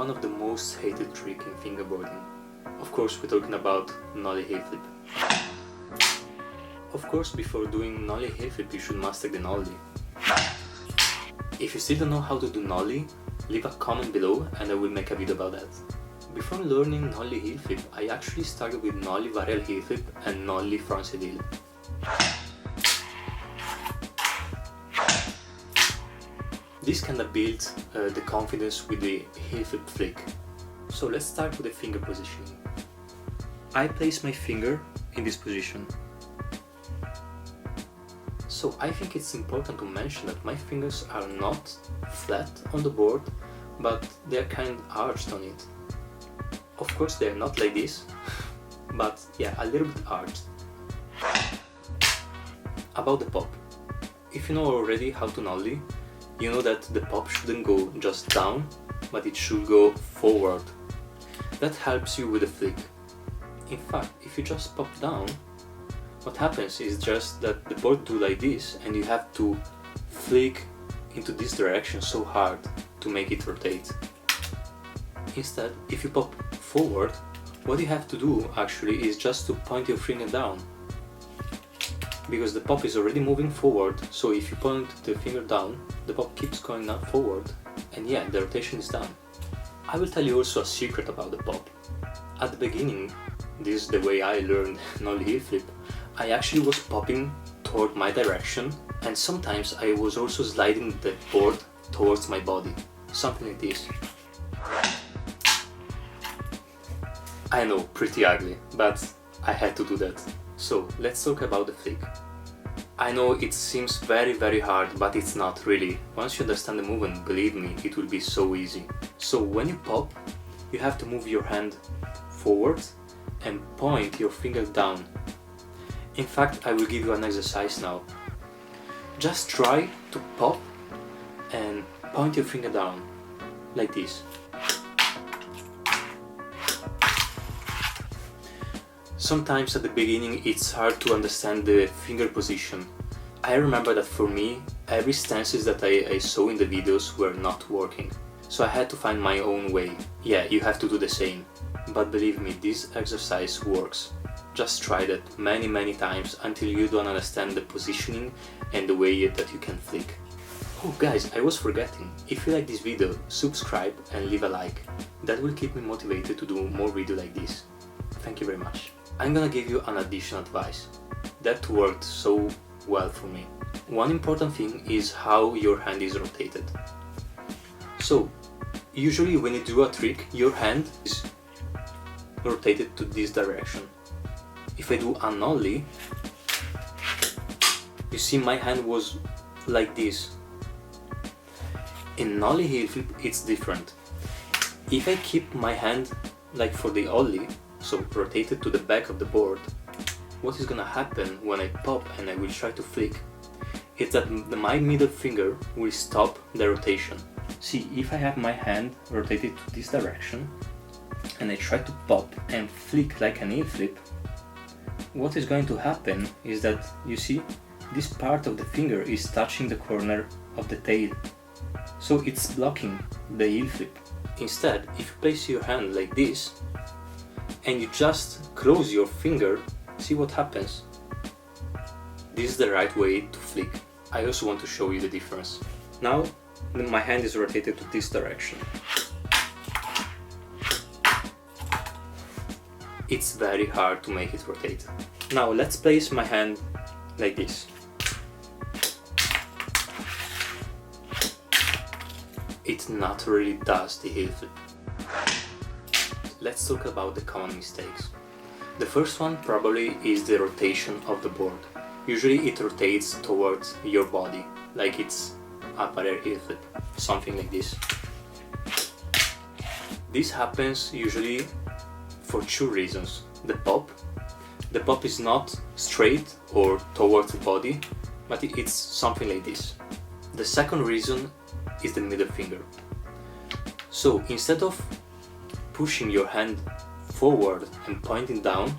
one of the most hated tricks in fingerboarding. Of course, we're talking about Nollie Heelflip. Of course, before doing Nollie Heelflip, you should master the Nollie. If you still don't know how to do Nollie, leave a comment below and I will make a video about that. Before learning Nollie Heelflip, I actually started with Nollie Varial Heelflip and Nollie Frontside Heel. This kinda builds the confidence with the Heelflip flick. So let's start with the finger positioning. I place my finger in this position. So I think it's important to mention that my fingers are not flat on the board, but they're kind of arched on it. Of course they're not like this, but yeah, a little bit arched. About the pop. If you know already how to nollie, you know that the pop shouldn't go just down, but it should go forward. That helps you with the flick. In fact, if you just pop down, what happens is just that the board do like this and you have to flick into this direction so hard to make it rotate. Instead, if you pop forward, what you have to do actually is just to point your finger down. Because the pop is already moving forward, so if you point the finger down, the pop keeps going up forward, and yeah, the rotation is done. I will tell you also a secret about the pop. At the beginning, this is the way I learned Nollie Heelflip, I actually was popping toward my direction, and sometimes I was also sliding the board towards my body, something like this. I know, pretty ugly, but I had to do that. So let's talk about the flick. I know it seems very hard, but it's not really. Once you understand the movement, believe me, it will be so easy. So when you pop, you have to move your hand forward and point your finger down. In fact, I will give you an exercise now. Just try to pop and point your finger down, like this. Sometimes at the beginning it's hard to understand the finger position. I remember that for me, every stances that I saw in the videos were not working. So I had to find my own way. Yeah, you have to do the same. But believe me, this exercise works. Just try that many times until you don't understand the positioning and the way that you can flick. Oh guys, I was forgetting. If you like this video, subscribe and leave a like. That will keep me motivated to do more videos like this. Thank you very much. I'm gonna give you an additional advice. That worked so well for me. One important thing is how your hand is rotated. So, usually when you do a trick, your hand is rotated to this direction. If I do a nollie, you see my hand was like this. In Nollie Heelflip it's different. If I keep my hand like for the ollie, so rotated to the back of the board, what is gonna happen when I pop and I will try to flick is that my middle finger will stop the rotation. See, if I have my hand rotated to this direction and I try to pop and flick like an heel flip, what is going to happen is that, you see, this part of the finger is touching the corner of the tail, so it's blocking the heel flip. Instead, if you place your hand like this and you just close your finger, see what happens? This is the right way to flick. I also want to show you the difference. Now my hand is rotated to this direction. It's very hard to make it rotate. Now let's place my hand like this. It not really does the heel flip. Let's talk about the common mistakes. The first one probably is the rotation of the board. Usually it rotates towards your body, like it's a varial heel flip, something like this. This happens usually for two reasons. The pop is not straight or towards the body, but it's something like this. The second reason is the middle finger. So instead of pushing your hand forward and pointing down,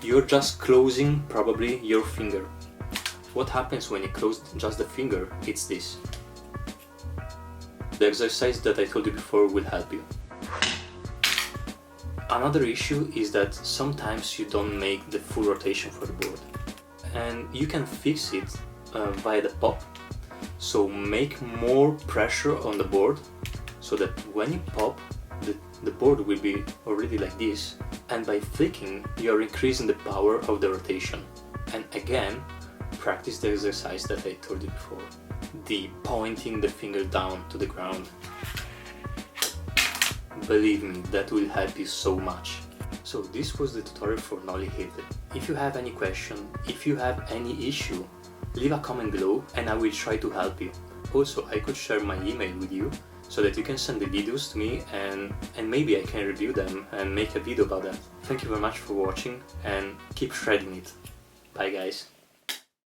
you're just closing probably your finger. What happens when you close just the finger? It's this. The exercise that I told you before will help you. Another issue is that sometimes you don't make the full rotation for the board, and you can fix it via the pop. So make more pressure on the board so that when you pop, the board will be already like this, and by flicking you are increasing the power of the rotation. And again, practice the exercise that I told you before, the pointing the finger down to the ground. Believe me, that will help you so much. So this was the tutorial for Nollie Heelflip. If you have any question, if you have any issue, leave a comment below and I will try to help you. Also, I could share my email with you so that you can send the videos to me and maybe I can review them and make a video about them. Thank you very much for watching and keep shredding it. Bye guys.